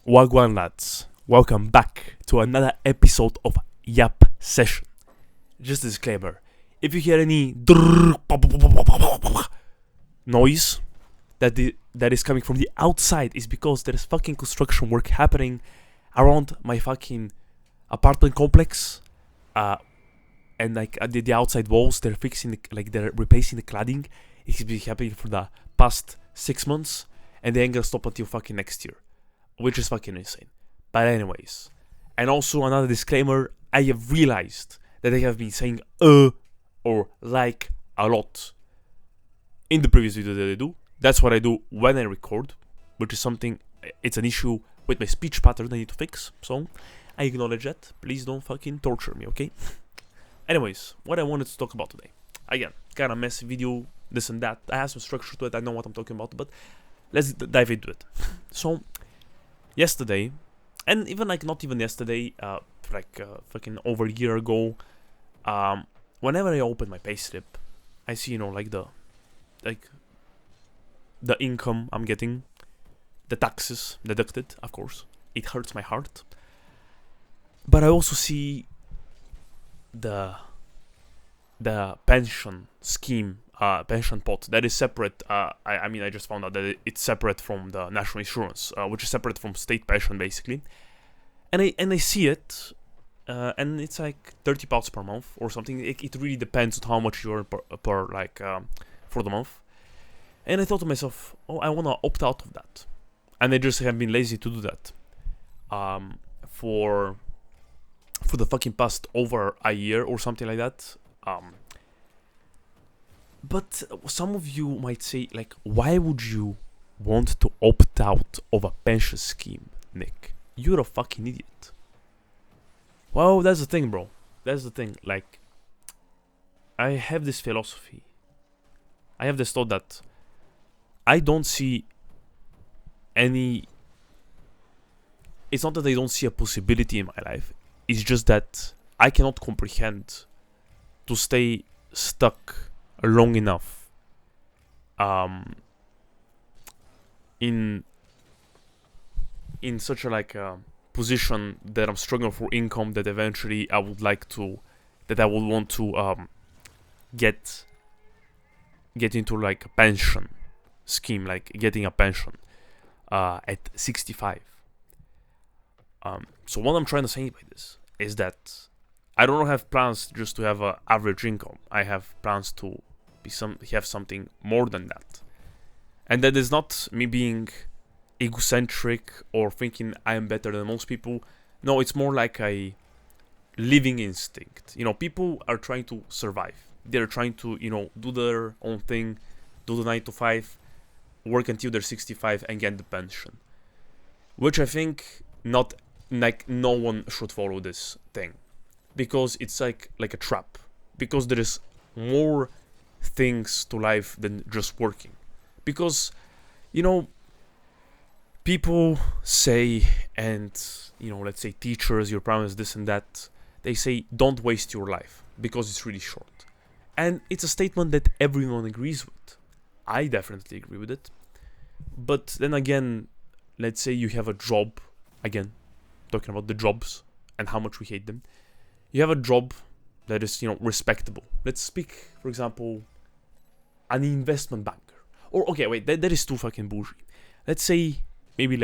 Wagwan lads, welcome back to another episode of Yap Session. Just a disclaimer, if you hear any noise that is coming from the outside, is because there is fucking construction work happening around my fucking apartment complex. And the outside walls, they're fixing they're replacing the cladding. It's been happening for the past 6 months, and they ain't gonna stop until fucking next year, which is fucking insane. But anyways, and also another disclaimer, I have realized that I have been saying or like a lot in the previous video that I do. That's what I do when I record, which is something, it's an issue with my speech pattern I need to fix, so I acknowledge that. Please don't fucking torture me, okay? Anyways, what I wanted to talk about today. Again, kind of messy video, this and that. I have some structure to it, I know what I'm talking about, but let's dive into it. So, yesterday, and even not even yesterday, fucking over a year ago, whenever I open my payslip, I see, the income I'm getting, the taxes deducted, of course. It hurts my heart. But I also see the pension scheme, pension pot that is separate. I just found out that it's separate from the national insurance, which is separate from state pension basically. And I see it, and it's like £30 per month or something. It really depends on how much you earn per for the month. And I thought to myself, oh, I wanna opt out of that, and I just have been lazy to do that. For the fucking past over a year or something like that. But some of you might say, why would you want to opt out of a pension scheme, Nick? You're a fucking idiot. Well, that's the thing, bro. That's the thing. I have this philosophy. I have this thought that I don't see any... It's not that I don't see a possibility in my life. It's just that I cannot comprehend to stay stuck long enough in such a position that I'm struggling for income, that eventually I would want to get into a pension scheme, getting a pension at 65. So what I'm trying to say by this is that I don't have plans just to have an average income. I have plans to have something more than that. And that is not me being egocentric or thinking I am better than most people. No, it's more like a living instinct. People are trying to survive. They're trying to, do their own thing, do the 9 to 5, work until they're 65 and get the pension. Which I think no one should follow this thing, because it's like a trap, because there is more things to life than just working. Because people say, and let's say teachers, your parents, this and that, they say don't waste your life because it's really short. And it's a statement that everyone agrees with. I definitely agree with it. But then again, let's say you have a job, again talking about the jobs and how much we hate them. You have a job that is, respectable. Let's speak, for example, an investment banker. Or, okay, wait, that is too fucking bougie. Let's say maybe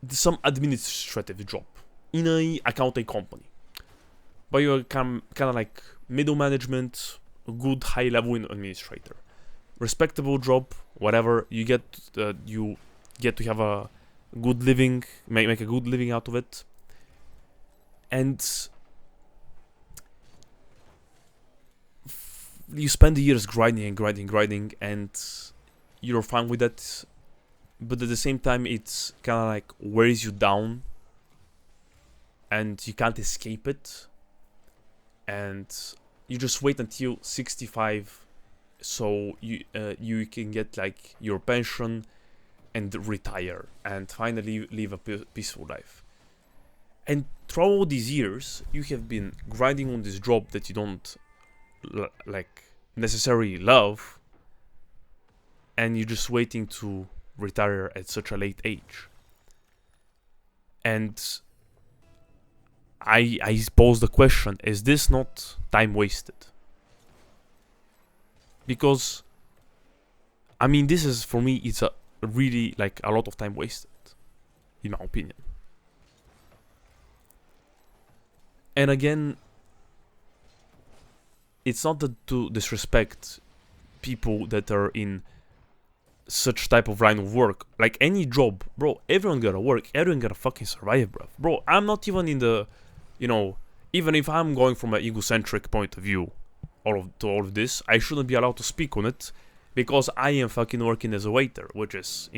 some administrative job in a accounting company. But you're kind of middle management, a good high level administrator. Respectable job, whatever, you get to have a good living, make a good living out of it, and you spend the years grinding, and you're fine with that. But at the same time, it's kind of wears you down, and you can't escape it, and you just wait until 65. So you can get your pension and retire and finally live a peaceful life. And through all these years, you have been grinding on this job that you don't necessarily love, and you're just waiting to retire at such a late age. And I pose the question, is this not time wasted? Because, I mean, this is, for me, it's a really, like, a lot of time wasted, in my opinion. And again, it's not to disrespect people that are in such type of line of work. Like any job, bro, everyone gotta work, everyone gotta fucking survive, bro. Bro, I'm not even in the, even if I'm going from an egocentric point of view, all of this, I shouldn't be allowed to speak on it, because I am fucking working as a waiter, which is,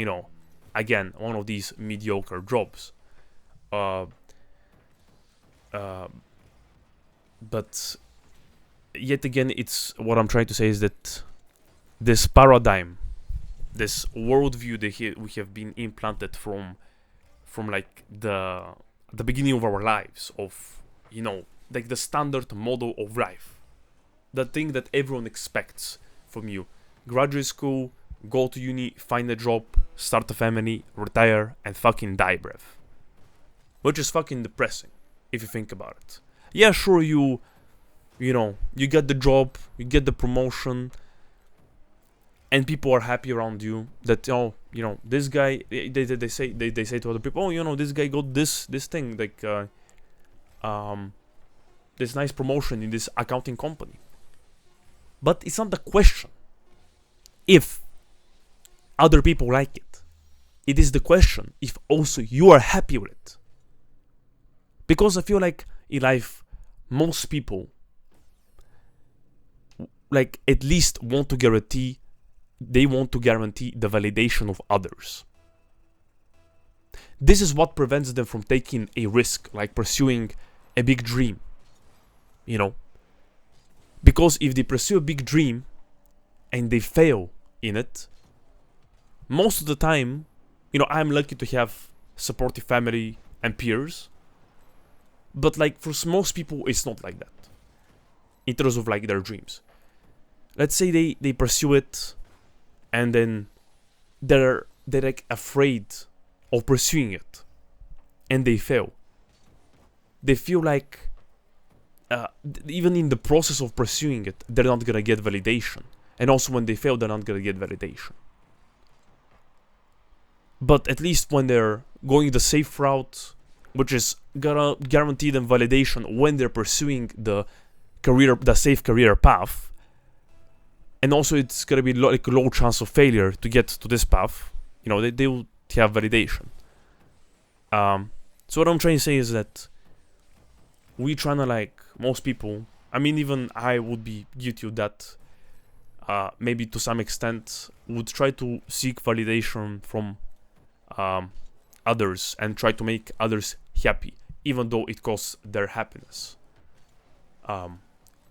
again, one of these mediocre jobs. But yet again, it's what I'm trying to say is that this paradigm, this worldview that we have been implanted from like the beginning of our lives, of like the standard model of life, the thing that everyone expects from you: graduate school, go to uni, find a job, start a family, retire, and fucking die, bruv. Which is fucking depressing if you think about it. Yeah, sure, you get the job, you get the promotion, and people are happy around you that this guy, they say to other people, this guy got this thing, like this nice promotion in this accounting company. But it's not the question if other people like it. It is the question if also you are happy with it. Because I feel like in life, most people, like, at least want to guarantee the validation of others. This is what prevents them from taking a risk, like pursuing a big dream. Because if they pursue a big dream and they fail in it, most of the time, I'm lucky to have supportive family and peers. But like for most people, it's not like that. In terms of like their dreams. Let's say they pursue it, and then they're like afraid of pursuing it, and they fail. They feel like even in the process of pursuing it, they're not gonna get validation. And also when they fail, they're not gonna get validation. But at least when they're going the safe route, which is gonna guarantee them validation when they're pursuing the safe career path, and also it's gonna be like a low chance of failure to get to this path, they will have validation. So what I'm trying to say is that we trying to, like, most people, I mean, even I would be guilty of that, maybe to some extent, would try to seek validation from others and try to make others happy, even though it costs their happiness.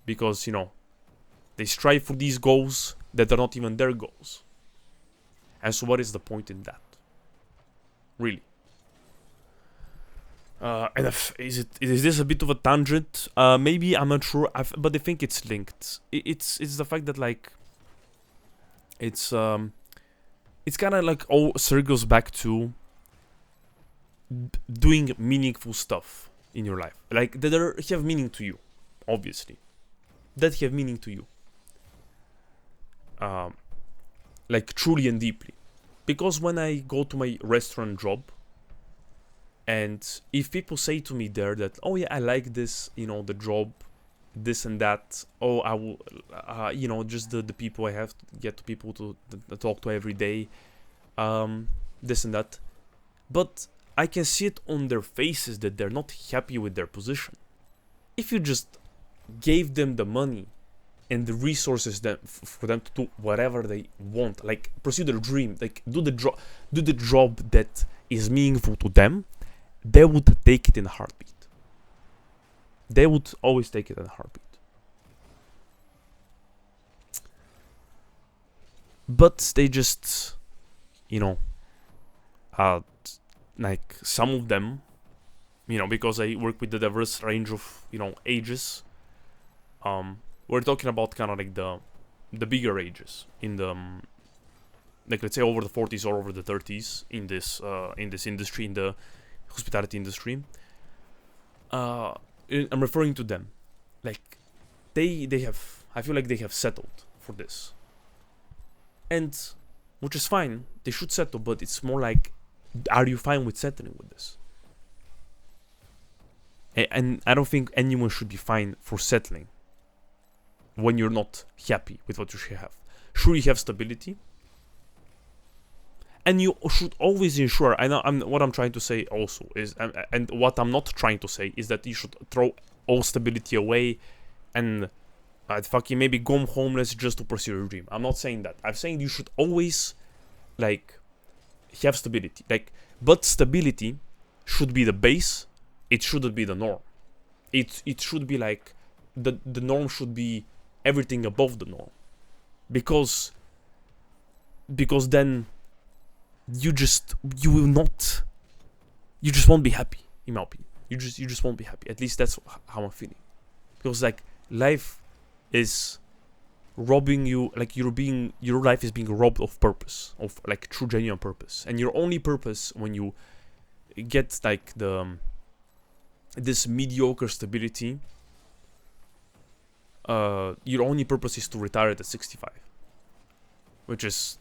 Because, they strive for these goals that are not even their goals. And so what is the point in that? Really? And is this a bit of a tangent? Maybe, I'm not sure, but I think it's linked. It's the fact that, like, it's kind of like all circles back to doing meaningful stuff in your life, like that have meaning to you, obviously, that have meaning to you, like truly and deeply. Because when I go to my restaurant job, and if people say to me there that, oh yeah, I like this, the job, this and that, oh, I will, just the people I have to get to people to talk to every day, this and that, but I can see it on their faces that they're not happy with their position. If you just gave them the money and the resources for them to do whatever they want, like pursue their dream, like do the job that is meaningful to them, they would take it in a heartbeat. They would always take it in a heartbeat. But they just, like some of them, because I work with the diverse range of, ages, we're talking about kind of like the bigger ages in the like let's say over the 40s or over the 30s in this industry, in the hospitality industry. I'm referring to them, like they have. I feel like they have settled for this, and which is fine. They should settle, but it's more like, are you fine with settling with this? And I don't think anyone should be fine for settling when you're not happy with what you have. Sure, you have stability, and you should always ensure. What I'm trying to say also is, and what I'm not trying to say is that you should throw all stability away and fucking maybe go homeless just to pursue your dream. I'm not saying that. I'm saying you should always like have stability. Like, but stability should be the base. It shouldn't be the norm. It should be like the norm should be everything above the norm, because then you just won't be happy, in my opinion. You just won't be happy. At least that's how I'm feeling, because like life is robbing you, like your life is being robbed of purpose, of like true genuine purpose, and your only purpose when you get like this mediocre stability, your only purpose is to retire at 65, which is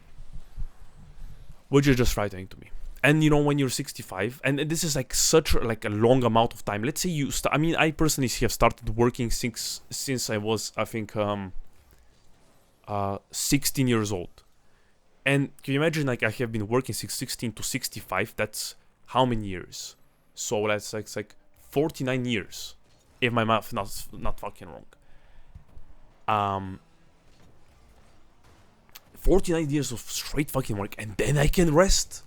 just frightening to me. And you know, when you're 65, and this is like such like a long amount of time. Let's say you I mean, I personally have started working since I was, I think, 16 years old. And can you imagine, like, I have been working since 16 to 65? That's how many years? So that's like 49 years, if my math not fucking wrong. 49 years of straight fucking work, and then I can rest.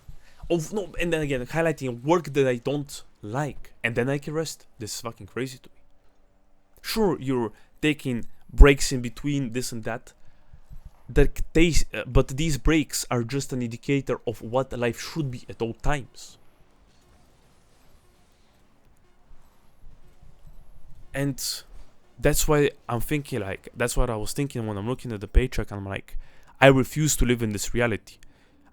And then again, highlighting work that I don't like, and then I can rest. This is fucking crazy to me. Sure, you're taking breaks in between this and that. But these breaks are just an indicator of what life should be at all times. And that's why I'm thinking, like, that's what I was thinking when I'm looking at the paycheck. I'm like, I refuse to live in this reality.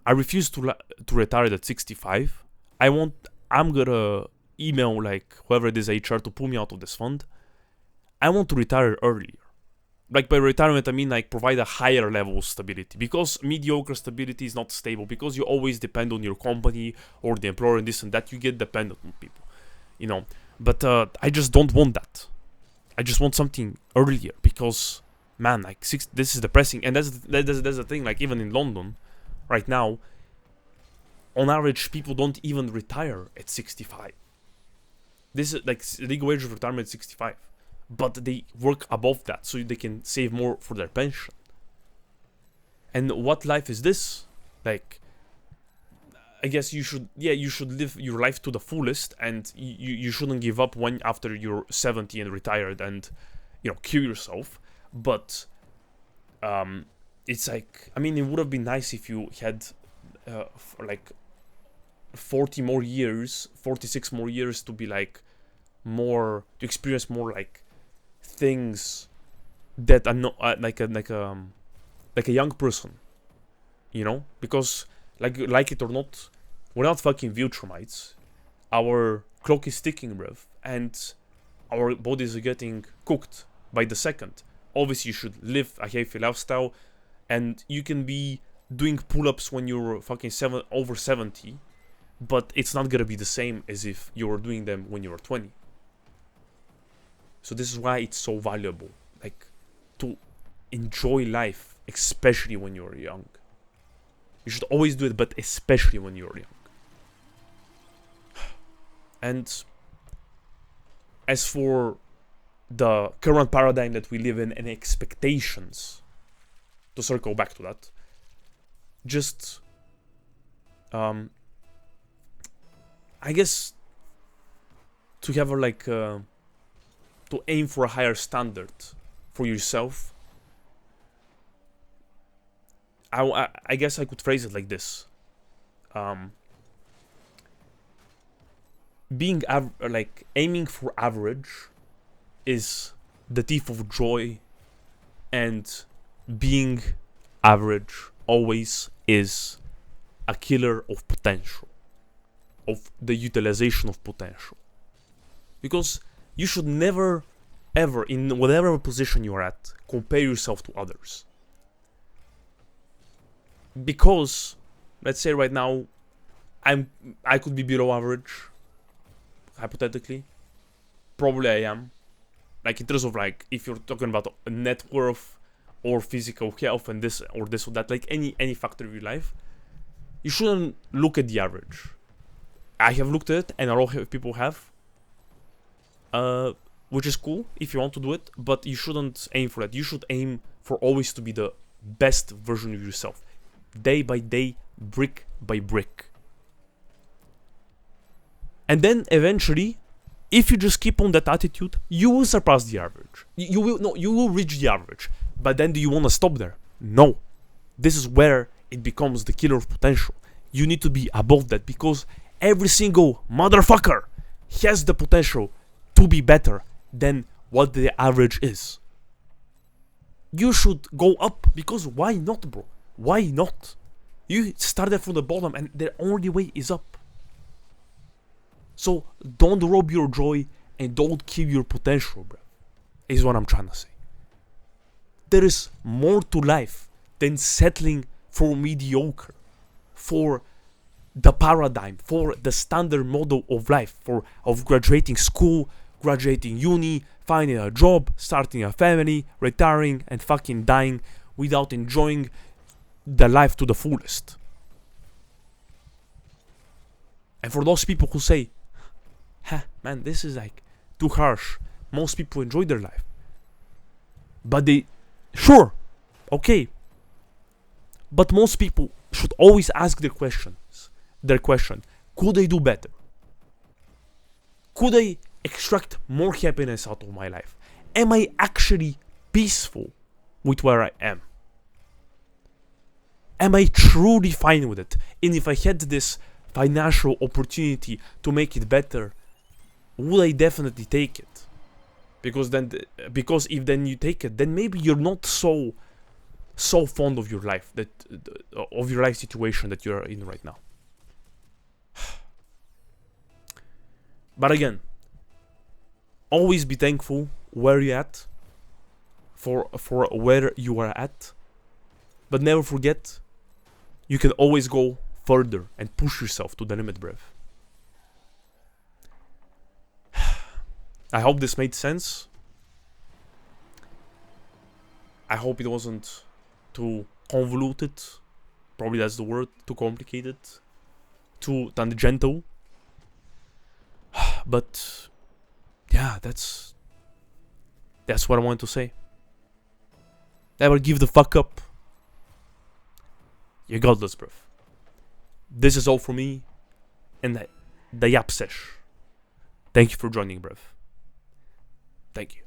I refuse to retire at 65. I'm gonna email like whoever it is HR to pull me out of this fund. I want to retire earlier. Like, by retirement I mean like provide a higher level of stability, because mediocre stability is not stable, because you always depend on your company or the employer and this and that. You get dependent on people, you know. But I just don't want that. I just want something earlier, because man, like this is depressing. And that's the thing. Like, even in London right now, on average, people don't even retire at 65. This is like the legal age of retirement at 65, but they work above that so they can save more for their pension. And what life is this? Like, I guess you should live your life to the fullest, and you shouldn't give up when after you're 70 and retired and, you know, kill yourself. But it's like, I mean, it would have been nice if you had like 46 more years to be like more, to experience more like things that are not like a young person, you know, because like it or not, we're not fucking Viltrumites. Our clock is ticking, bruv, and our bodies are getting cooked by the second. Obviously, you should live a healthy lifestyle, and you can be doing pull-ups when you're fucking over 70, but it's not gonna be the same as if you were doing them when you were 20. So this is why it's so valuable, like, to enjoy life, especially when you're young. You should always do it, but especially when you're young. And as for the current paradigm that we live in and expectations, to circle back to that, just I guess to have to aim for a higher standard for yourself. I guess I could phrase it like this: aiming for average is the thief of joy, and being average always is a killer of potential, of the utilization of potential. Because you should never, ever, in whatever position you are at, compare yourself to others. Because, let's say right now, I could be below average, hypothetically. Probably I am. Like, in terms of, like, if you're talking about net worth or physical health and this or that, like any factor of your life, you shouldn't look at the average. I have looked at it, and a lot of people have, which is cool if you want to do it, but you shouldn't aim for that. You should aim for always to be the best version of yourself, day by day, brick by brick. And then eventually, if you just keep on that attitude, you will surpass the average. You will reach the average. But then do you want to stop there? No. This is where it becomes the killer of potential. You need to be above that, because every single motherfucker has the potential to be better than what the average is. You should go up, because why not, bro? Why not? You started from the bottom and the only way is up. So don't rob your joy and don't kill your potential, bro. Is what I'm trying to say. There is more to life than settling for mediocre, for the paradigm, for the standard model of life, of graduating school, graduating uni, finding a job, starting a family, retiring, and fucking dying without enjoying the life to the fullest. And for those people who say, man, this is like too harsh. Most people enjoy their life. But sure, okay. But most people should always ask their question, could I do better? Could I extract more happiness out of my life? Am I actually peaceful with where I am? Am I truly fine with it? And if I had this financial opportunity to make it better, would I definitely take it? Because if then you take it, then maybe you're not so fond of your life, of your life situation that you're in right now. But again, always be thankful where you're at, for where you are at, but never forget, you can always go further and push yourself to the limit, bruv. I hope this made sense. I hope it wasn't too convoluted. Probably that's the word. Too complicated. Too tangential. But yeah, that's what I wanted to say. Never give the fuck up. You're godless, bruv. This is all for me and the Yap Sesh. Thank you for joining, bruv. Thank you.